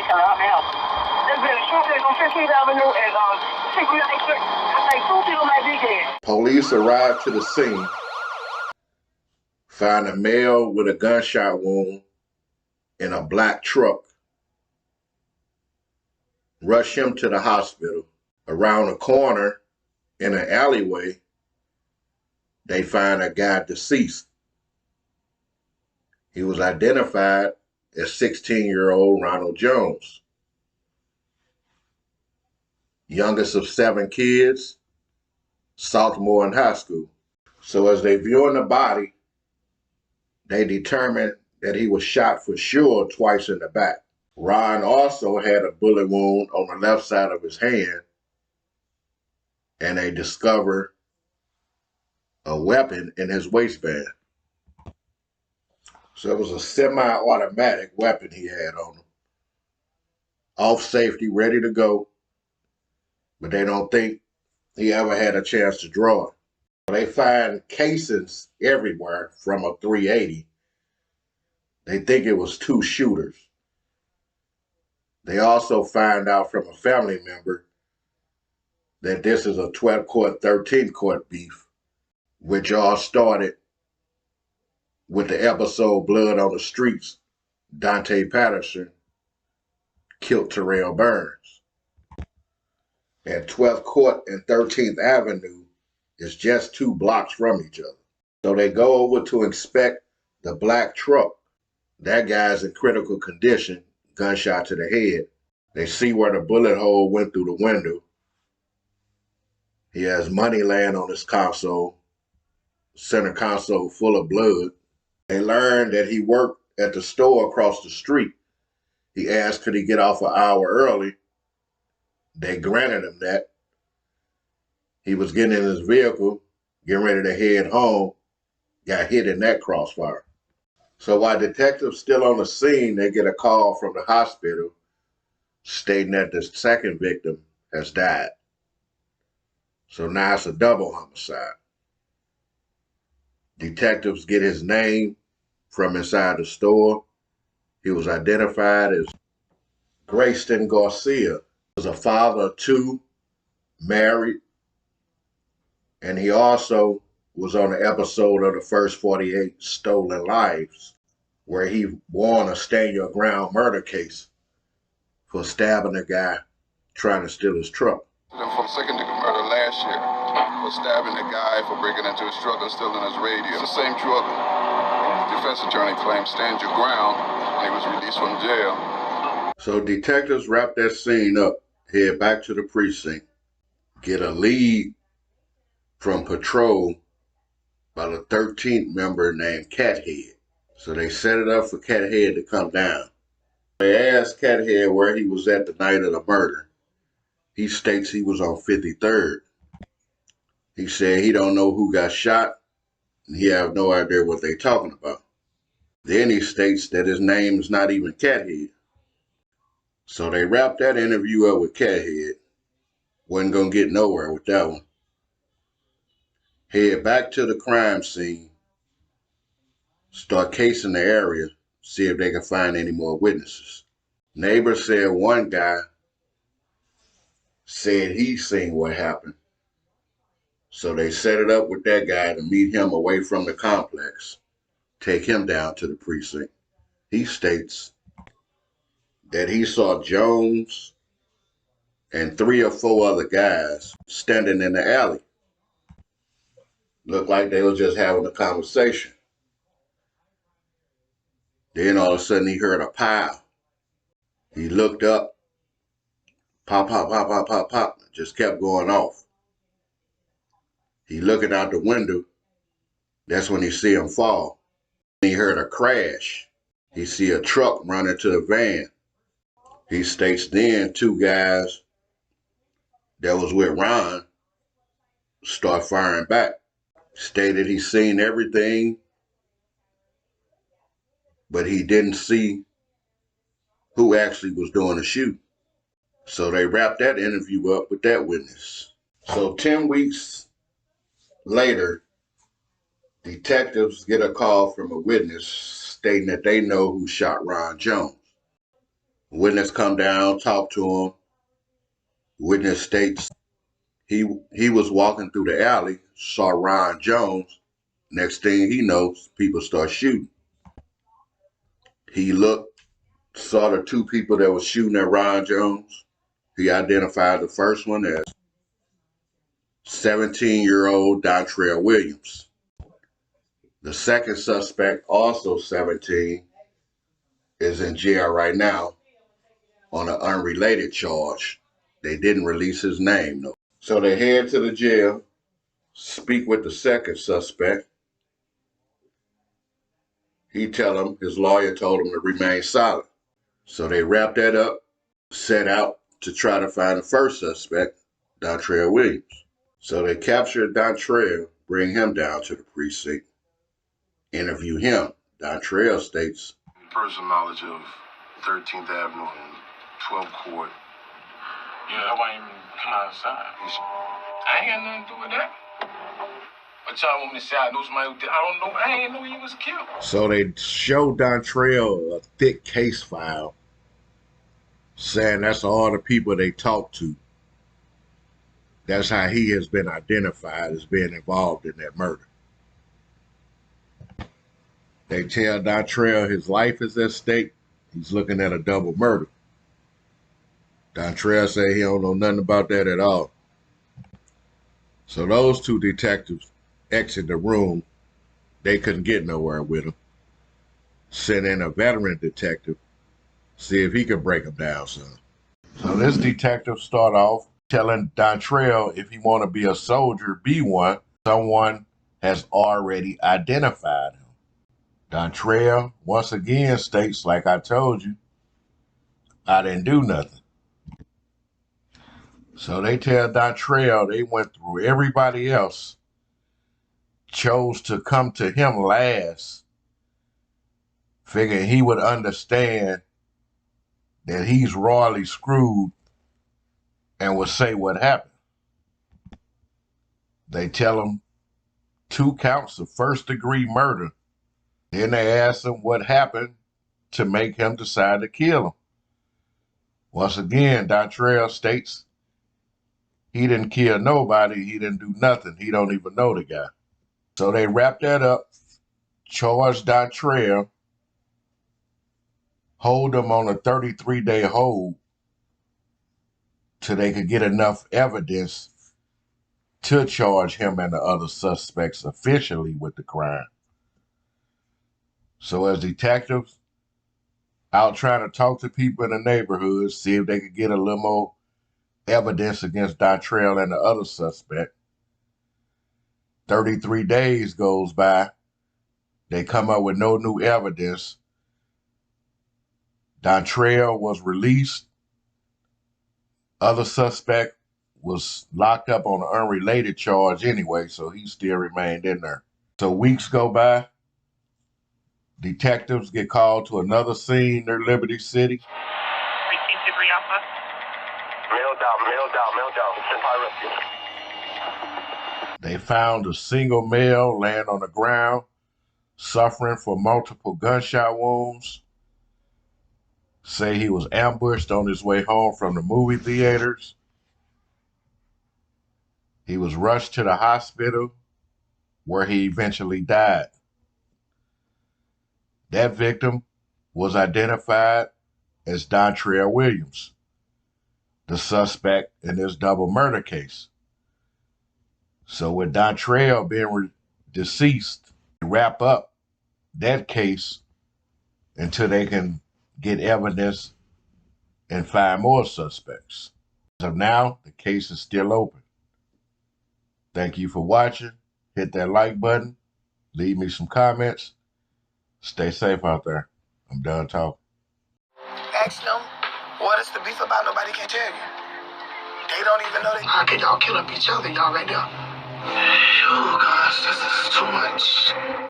Hello, how may I help you? There's been a shooting on 15th Avenue and people like it. I think 2 people might be dead. Police arrived to the scene, found a male with a gunshot wound in a black truck, rushed him to the hospital. Around a corner in an alleyway, they find a guy deceased. He was identified as 16-year-old Ronald Jones, youngest of 7 kids, sophomore in high school. So as they viewing the body, they determined that he was shot for sure twice in the back. Ron also had a bullet wound on the left side of his hand, and they discovered a weapon in his waistband. So it was a semi-automatic weapon he had on him. Off safety, ready to go, but they don't think he ever had a chance to draw it. They find casings everywhere from a .380. They think it was 2 shooters. They also find out from a family member that this is a 12 court, 13 court beef, which all started with the episode Blood on the Streets. Dante Patterson killed Terrell Burns. And 12th Court and 13th Avenue is just 2 blocks from each other. So they go over to inspect the black truck. That guy's in critical condition, gunshot to the head. They see where the bullet hole went through the window. He has money laying on his console, center console full of blood. They learned that he worked at the store across the street. He asked could he get off an hour early. They granted him that. He was getting in his vehicle, getting ready to head home, got hit in that crossfire. So while detectives still on the scene, they get a call from the hospital stating that the second victim has died. So now it's a double homicide. Detectives get his name from inside the store. He was identified as Grayston Garcia. He was a father of 2, married, and he also was on an episode of the First 48 Stolen Lives, where he won a stand your ground murder case for stabbing a guy trying to steal his truck. For second-degree murder last year, for stabbing a guy for breaking into his truck and stealing his radio. It's the same truck. The defense attorney claimed stand your ground, and he was released from jail. So detectives wrap that scene up, head back to the precinct, get a lead from patrol by the 13th member named Cathead. So they set it up for Cathead to come down. They asked Cathead where he was at the night of the murder. He states he was on 53rd. He said he don't know who got shot, and he have no idea what they talking about. Then he states that his name is not even Cathead. So they wrapped that interview up with Cathead. Wasn't gonna get nowhere with that one. Head back to the crime scene, start casing the area, see if they can find any more witnesses. Neighbors said one guy said he seen what happened. So they set it up with that guy to meet him away from the complex, take him down to the precinct. He states that he saw Jones and 3 or 4 other guys standing in the alley. Looked like they was just having a conversation. Then all of a sudden he heard a pow. He looked up, pop, pop, pop, pop, pop, pop, just kept going off. He looking out the window, that's when he see him fall. He heard a crash. He see a truck run into the van. He states then 2 guys that was with Ron start firing back. Stated he seen everything, but he didn't see who actually was doing the shooting. So they wrapped that interview up with that witness. So 10 weeks later, detectives get a call from a witness stating that they know who shot Ron Jones. Witness come down, talk to him. Witness states he was walking through the alley, saw Ron Jones. Next thing he knows, people start shooting. He looked, saw the two people that were shooting at Ron Jones. He identified the first one as 17-year-old Dontrell Williams. The second suspect, also 17, is in jail right now on an unrelated charge. They didn't release his name, though. So they head to the jail, speak with the second suspect. His lawyer told him to remain silent. So they wrapped that up, set out to try to find the first suspect, Dontrell Williams. So they captured Dontrell, bring him down to the precinct, interview him. Dontrell states, personal knowledge of 13th Avenue and 12th Court. Yeah, that why I even come outside. I ain't got nothing to do with that. But y'all want me to say I know somebody who did? I don't know. I ain't know he was killed. So they show Dontrell a thick case file saying that's all the people they talked to. That's how he has been identified as being involved in that murder. They tell Dontrell his life is at stake. He's looking at a double murder. Dontrell say he don't know nothing about that at all. So those two detectives exit the room. They couldn't get nowhere with him. Sent in a veteran detective, see if he could break him down some. So this detective start off telling Dontrell if he want to be a soldier, be one. Someone has already identified him. Dontrell once again states, like I told you, I didn't do nothing. So they tell Dontrell they went through everybody else, chose to come to him last, figuring he would understand that he's royally screwed and would say what happened. They tell him 2 counts of first-degree murder. Then they ask him what happened to make him decide to kill him. Once again, Dontrell states he didn't kill nobody. He didn't do nothing. He don't even know the guy. So they wrap that up, charge Dontrell, hold him on a 33-day hold till they could get enough evidence to charge him and the other suspects officially with the crime. So as detectives out trying to talk to people in the neighborhood, see if they could get a little more evidence against Dontrell and the other suspect. 33 days goes by. They come up with no new evidence. Dontrell was released. Other suspect was locked up on an unrelated charge anyway, so he still remained in there. So weeks go by. Detectives get called to another scene near Liberty City. Received degree alpha. Mail down. Senpai rescue. They found a single male laying on the ground, suffering from multiple gunshot wounds. Say he was ambushed on his way home from the movie theaters. He was rushed to the hospital where he eventually died. That victim was identified as Dontrell Williams, the suspect in this double murder case. So with Dontrell being deceased, they wrap up that case until they can get evidence and find more suspects. As of now, the case is still open. Thank you for watching. Hit that like button. Leave me some comments. Stay safe out there. I'm done talking. Ask them, what is the beef about? Nobody can tell you. They don't even know that. How can y'all kill up each other? Y'all right there. Oh, gosh, this is too much.